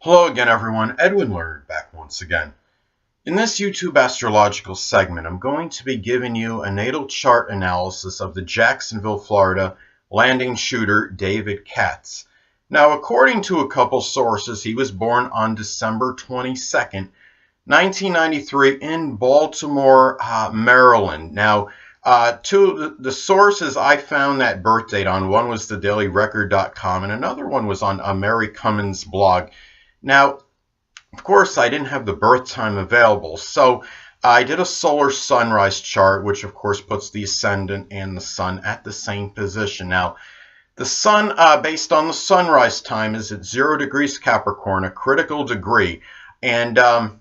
Hello again everyone, Edwin Learnard back once again. In this YouTube astrological segment, I'm going to be giving you a natal chart analysis of the Jacksonville, Florida landing shooter David Katz. Now, according to a couple sources, he was born on December 22nd, 1993 in Baltimore, Maryland. Now, two of the sources I found that birth date on, one was thedailyrecord.com and another one was on Mary Cummins' blog. Now, of course, I didn't have the birth time available, so I did a solar sunrise chart, which of course puts the ascendant and the sun at the same position. Now, the sun, based on the sunrise time, is at 0 degrees Capricorn, a critical degree. And the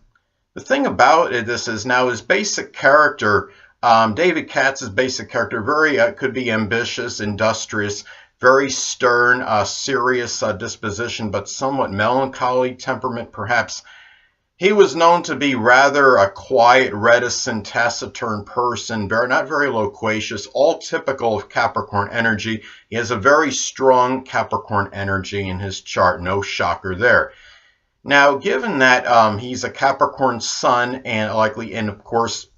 thing about this is now his basic character, David Katz's basic character, very could be ambitious, industrious, very stern, serious disposition, but somewhat melancholy temperament, perhaps. He was known to be rather a quiet, reticent, taciturn person, not very loquacious, all typical of Capricorn energy. He has a very strong Capricorn energy in his chart, no shocker there. Now, given that he's a Capricorn sun and likely, and of course,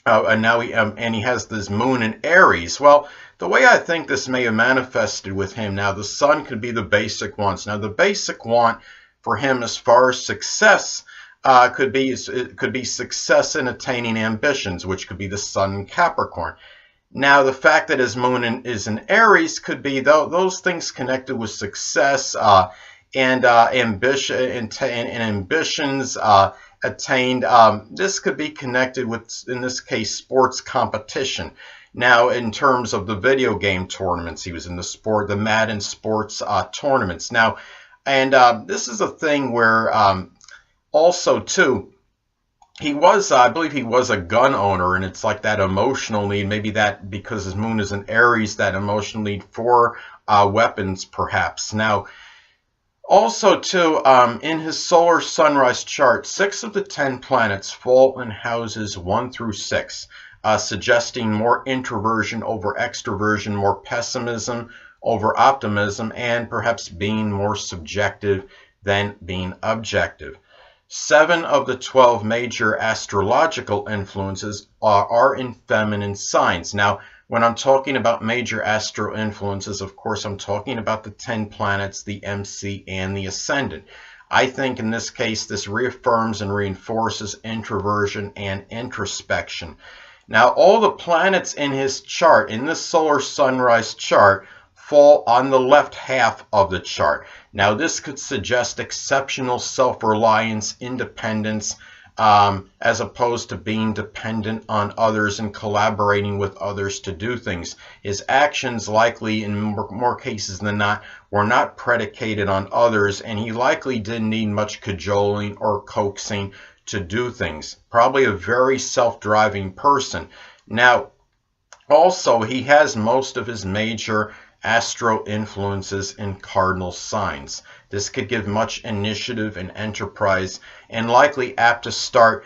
and he has this moon in Aries. Well, the way I think this may have manifested with him, now the sun could be the basic wants. Now the basic want for him as far as success could be success in attaining ambitions, which could be the sun in Capricorn. Now the fact that his moon is in Aries could be those things connected with success and ambition and ambitions attained. This could be connected with, in this case, sports competition. Now, in terms of the video game tournaments, he was in the Madden sports tournaments. Now, and this is a thing where also too, he was, I believe he was a gun owner, and it's like that emotional need, maybe that because his moon is in Aries, that emotional need for weapons, perhaps. Now, also, too, in his solar sunrise chart, 6 of the 10 planets fall in houses 1 through 6, suggesting more introversion over extroversion, more pessimism over optimism, and perhaps being more subjective than being objective. 7 of the 12 major astrological influences are in feminine signs. Now, when I'm talking about major astro influences, of course, I'm talking about the 10 planets, the MC, and the ascendant. I think in this case, this reaffirms and reinforces introversion and introspection. Now, all the planets in his chart, in this solar sunrise chart, fall on the left half of the chart. Now, this could suggest exceptional self-reliance, independence, as opposed to being dependent on others and collaborating with others to do things. His actions likely, in more cases than not, were not predicated on others, and he likely didn't need much cajoling or coaxing to do things. Probably a very self-driving person. Now, also, he has most of his major astro influences in cardinal signs. This could give much initiative and enterprise, and likely apt to start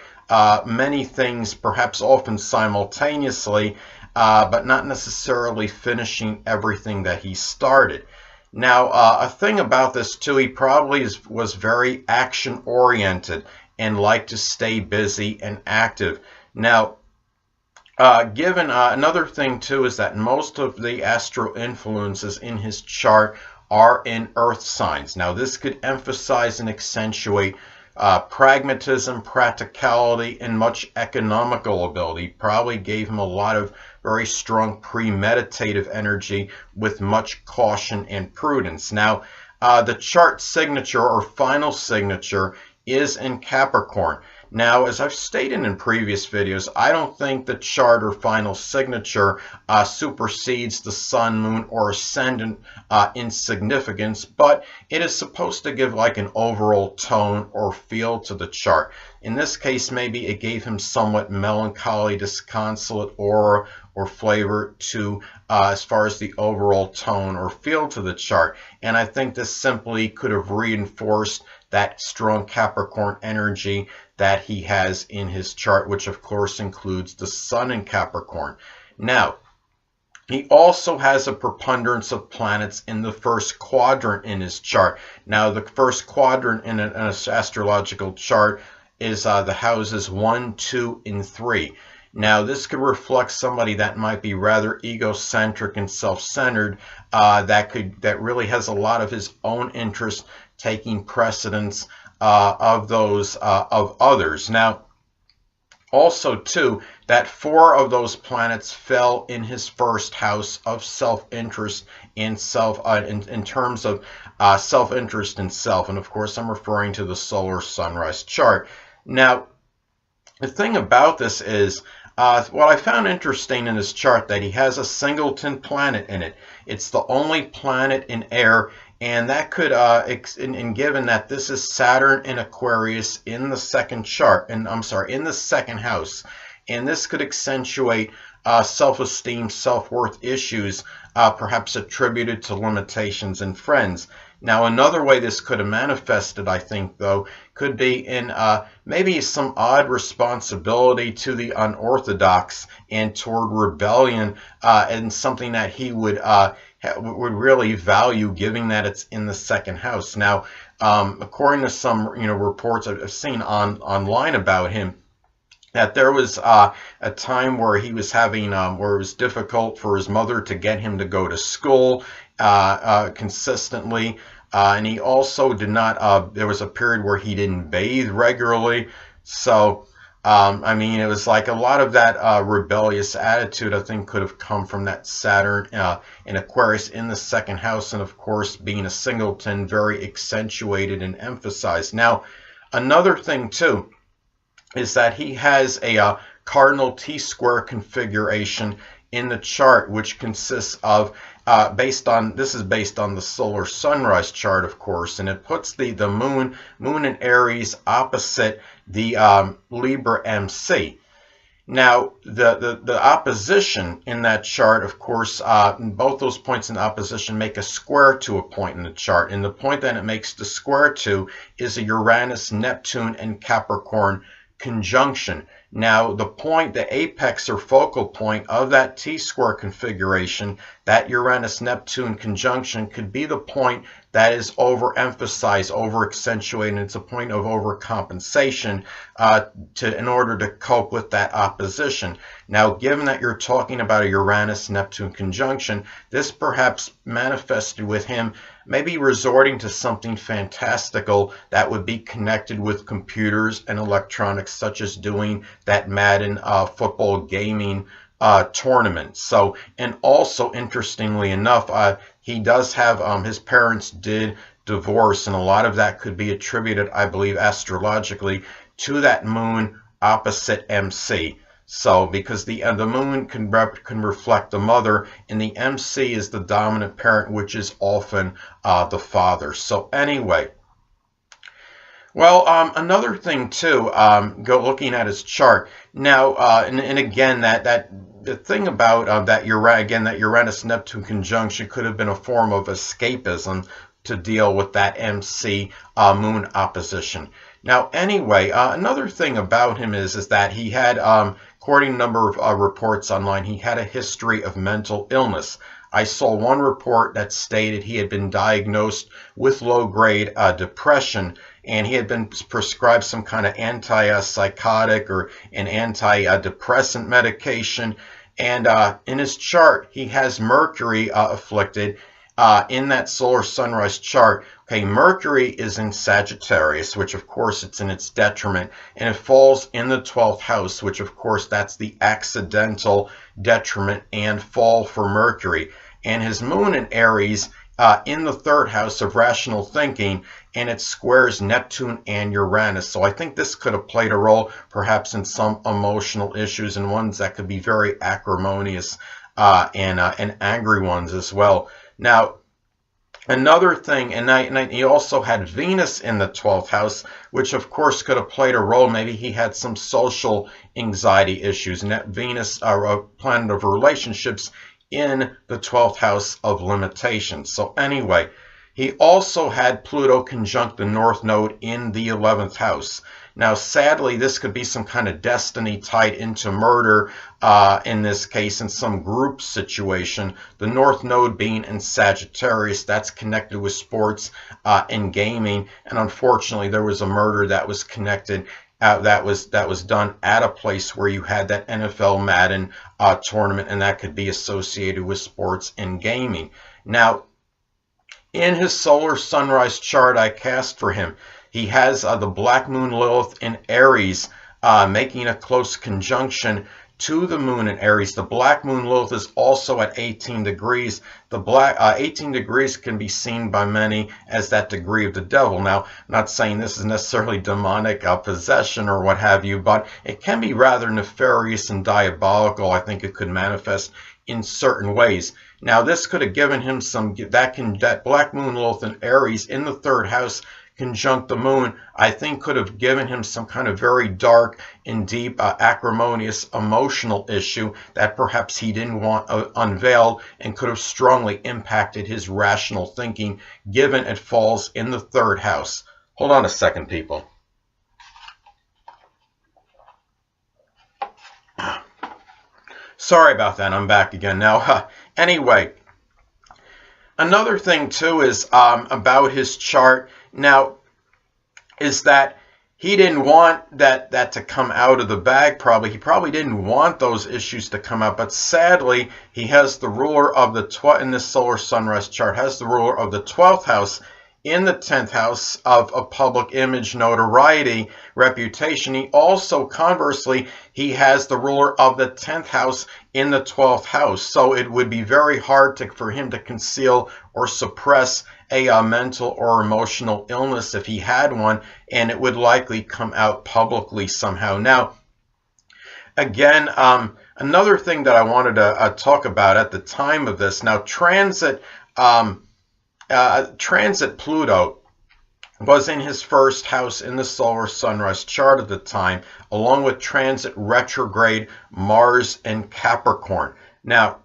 many things, perhaps often simultaneously, but not necessarily finishing everything that he started. Now, a thing about this too, he probably was very action-oriented and liked to stay busy and active. Now, given another thing too is that most of the astro influences in his chart are in earth signs. Now, this could emphasize and accentuate pragmatism, practicality, and much economical ability. Probably gave him a lot of very strong premeditative energy with much caution and prudence. Now, the chart signature or final signature is in Capricorn. Now, as I've stated in previous videos, I don't think the chart or final signature supersedes the sun, moon, or ascendant in significance, but it is supposed to give like an overall tone or feel to the chart. In this case, maybe it gave him somewhat melancholy, disconsolate aura or flavor to as far as the overall tone or feel to the chart. And I think this simply could have reinforced that strong Capricorn energy that he has in his chart, which of course includes the sun in Capricorn. Now, He also has a preponderance of planets in the first quadrant in his chart. Now, the first quadrant in an astrological chart is the houses 1, 2, and 3. Now, this could reflect somebody that might be rather egocentric and self-centered, that really has a lot of his own interest taking precedence of those of others. Now, also, too, that 4 of those planets fell in his first house of self-interest and in terms of self-interest in self. And of course, I'm referring to the solar sunrise chart. Now, the thing about this is, what I found interesting in his chart, that he has a singleton planet in it. It's the only planet in air. And that could, and given that this is Saturn in Aquarius in the second chart, and I'm sorry, in the second house, and this could accentuate self-esteem, self-worth issues, perhaps attributed to limitations in friends. Now, another way this could have manifested, I think, though, could be in maybe some odd responsibility to the unorthodox and toward rebellion, and something that he would really value, given that it's in the second house. Now, according to some reports I've seen online about him, that there was a time where he was having where it was difficult for his mother to get him to go to school consistently, and he also did not. There was a period where he didn't bathe regularly, so. I mean, it was like a lot of that rebellious attitude, I think, could have come from that Saturn in Aquarius in the second house, and of course, being a singleton, very accentuated and emphasized. Now, another thing, too, is that he has a cardinal T-square configuration in the chart, which consists of, this is based on the solar sunrise chart, of course, and it puts the moon in Aries opposite the Libra MC. Now, the opposition in that chart, of course, both those points in opposition make a square to a point in the chart, and the point that it makes the square to is a Uranus, Neptune, and Capricorn conjunction. Now, the point, the apex or focal point of that T-square configuration, that Uranus-Neptune conjunction, could be the point that is overemphasized, over-accentuated. It's a point of overcompensation in order to cope with that opposition. Now, given that you're talking about a Uranus-Neptune conjunction, this perhaps manifested with him maybe resorting to something fantastical that would be connected with computers and electronics, such as doing that Madden football gaming tournament. So, and also, interestingly enough, he does have, his parents did divorce, and a lot of that could be attributed, I believe, astrologically to that moon opposite MC. So, because the moon can reflect the mother, and the MC is the dominant parent, which is often the father. So, anyway, well, another thing too, looking at his chart now, and again, the thing about that Uranus-Neptune conjunction could have been a form of escapism to deal with that MC moon opposition. Now, anyway, another thing about him is that he had, according to a number of reports online, he had a history of mental illness. I saw one report that stated he had been diagnosed with low-grade depression, and he had been prescribed some kind of antipsychotic or an antidepressant medication. And in his chart, he has Mercury afflicted in that solar sunrise chart. Okay, Mercury is in Sagittarius, which of course it's in its detriment, and it falls in the 12th house, which of course that's the accidental detriment and fall for Mercury. And his moon in Aries in the 3rd house of rational thinking, and it squares Neptune and Uranus. So I think this could have played a role perhaps in some emotional issues, and ones that could be very acrimonious and angry ones as well. Now, another thing, and he also had Venus in the 12th house, which of course could have played a role. Maybe he had some social anxiety issues, and that Venus, a planet of relationships, in the 12th house of limitations. So anyway, he also had Pluto conjunct the North Node in the 11th house. Now, sadly, this could be some kind of destiny tied into murder, in this case, in some group situation. The North Node being in Sagittarius, that's connected with sports and gaming. And unfortunately, there was a murder that was connected, that was done at a place where you had that NFL Madden tournament, and that could be associated with sports and gaming. Now, in his solar sunrise chart I cast for him, he has the Black Moon Lilith in Aries, making a close conjunction to the moon in Aries. The Black Moon Lilith is also at 18 degrees. The 18 degrees can be seen by many as that degree of the devil. Now, I'm not saying this is necessarily demonic possession or what have you, but it can be rather nefarious and diabolical. I think it could manifest in certain ways. Now, this could have given him that Black Moon Lilith in Aries in the 3rd house conjunct the moon, I think could have given him some kind of very dark and deep, acrimonious emotional issue that perhaps he didn't want unveiled, and could have strongly impacted his rational thinking, given it falls in the 3rd house. Hold on a second, people. Sorry about that. I'm back again now. Anyway, another thing too is about his chart now is that he didn't want that to come out of the bag. He probably didn't want those issues to come out, but sadly he has the ruler of the in this solar sunrise chart has the ruler of the 12th house in the 10th house of a public image, notoriety, reputation. He also, conversely, he has the ruler of the 10th house in the 12th house. So it would be very hard for him to conceal or suppress a mental or emotional illness if he had one, and it would likely come out publicly somehow. Now, again, another thing that I wanted to talk about at the time of this, now transit Pluto was in his 1st house in the solar sunrise chart at the time, along with transit retrograde Mars and Capricorn. Now,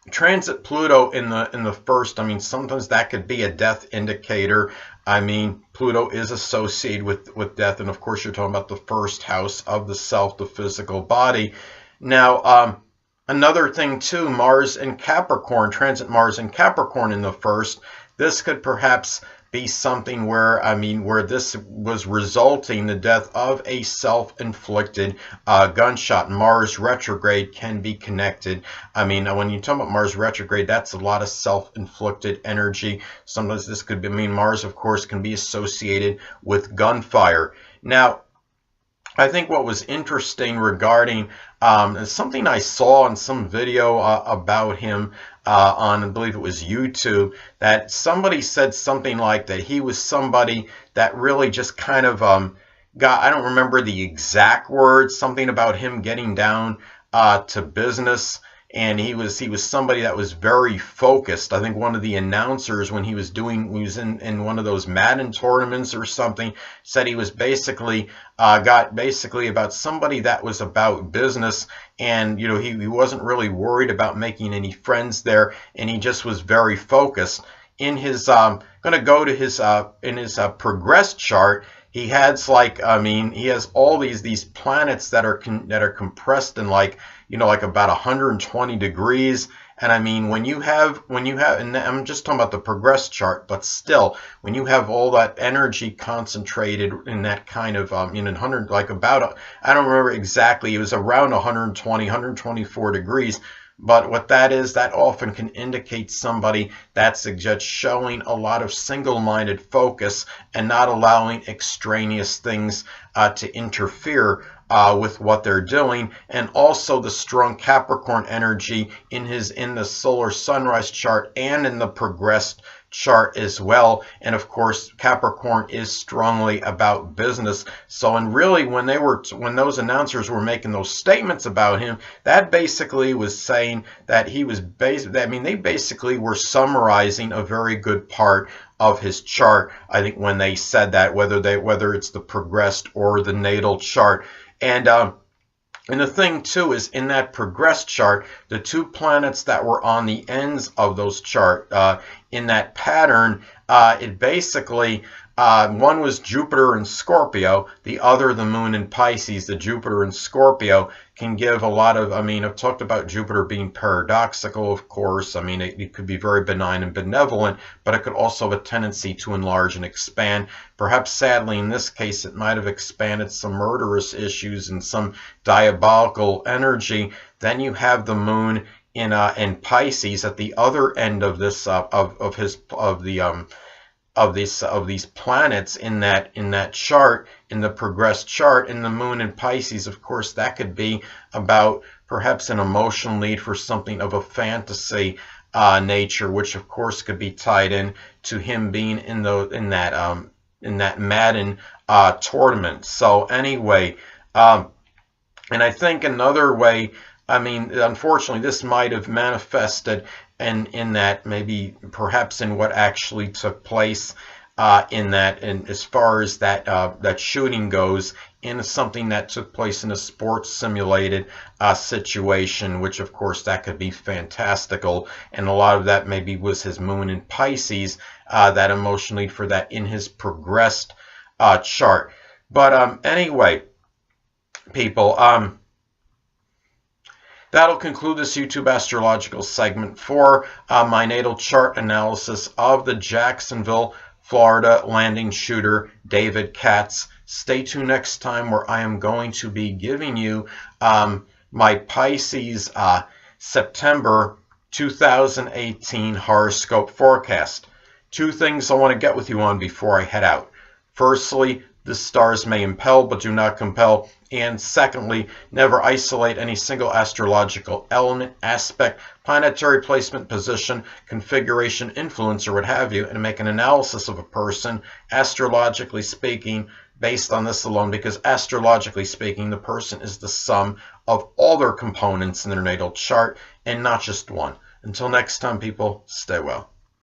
transit Pluto in the 1st, I mean, sometimes that could be a death indicator. I mean, Pluto is associated with death, and of course you're talking about the 1st house of the self, the physical body. Now, another thing too, Mars and Capricorn, transit Mars and Capricorn in the 1st, this could perhaps be something where, where this was resulting the death of a self-inflicted gunshot. Mars retrograde can be connected. When you talk about Mars retrograde, that's a lot of self-inflicted energy. Sometimes this could be, Mars, of course, can be associated with gunfire. Now, I think what was interesting regarding something I saw in some video about him on, I believe it was YouTube, that somebody said something like that he was somebody that really just kind of I don't remember the exact words, something about him getting down to business. And he was somebody that was very focused. I think one of the announcers, when he was in one of those Madden tournaments or something, said he was basically about somebody that was about business, and he wasn't really worried about making any friends there, and he just was very focused. In his going to go to his in his progress chart, he has he has all these planets that are compressed in like about 120 degrees. And when you have, and I'm just talking about the progress chart, but still, when you have all that energy concentrated in that kind of, 100, I don't remember exactly, it was around 120, 124 degrees. But what that is, that often can indicate somebody that's just showing a lot of single-minded focus and not allowing extraneous things to interfere with what they're doing. And also the strong Capricorn energy in the solar sunrise chart and in the progressed chart as well. And of course, Capricorn is strongly about business. So, and really, when those announcers were making those statements about him, that basically was saying that he was they basically were summarizing a very good part of his chart, I think, when they said that, whether it's the progressed or the natal chart. And And the thing, too, is in that progressed chart, the two planets that were on the ends of those chart in that pattern, it basically, one was Jupiter in Scorpio, the other the moon in Pisces. The Jupiter in Scorpio can give a lot of, I mean, I've talked about Jupiter being paradoxical, of course. I mean, it could be very benign and benevolent, but it could also have a tendency to enlarge and expand. Perhaps, sadly, in this case, it might have expanded some murderous issues and some diabolical energy. Then you have the moon in Pisces at the other end of this of these planets in that chart, in the progressed chart. In the moon in Pisces, of course, that could be about perhaps an emotional need for something of a fantasy nature, which of course could be tied in to him being in that Madden tournament. So anyway, and I think another way, I mean, unfortunately, this might have manifested in that, maybe perhaps in what actually took place in that, and as far as that shooting goes, in something that took place in a sports simulated situation, which of course that could be fantastical, and a lot of that maybe was his moon in Pisces, that emotional need for that in his progressed chart. But anyway, people, that'll conclude this YouTube astrological segment for my natal chart analysis of the Jacksonville, Florida landing shooter, David Katz. Stay tuned next time, where I am going to be giving you my Pisces September 2018 horoscope forecast. Two things I want to get with you on before I head out. Firstly, the stars may impel but do not compel. And secondly, never isolate any single astrological element, aspect, planetary placement, position, configuration, influence, or what have you, and make an analysis of a person, astrologically speaking, based on this alone, because astrologically speaking, the person is the sum of all their components in their natal chart and not just one. Until next time, people, stay well.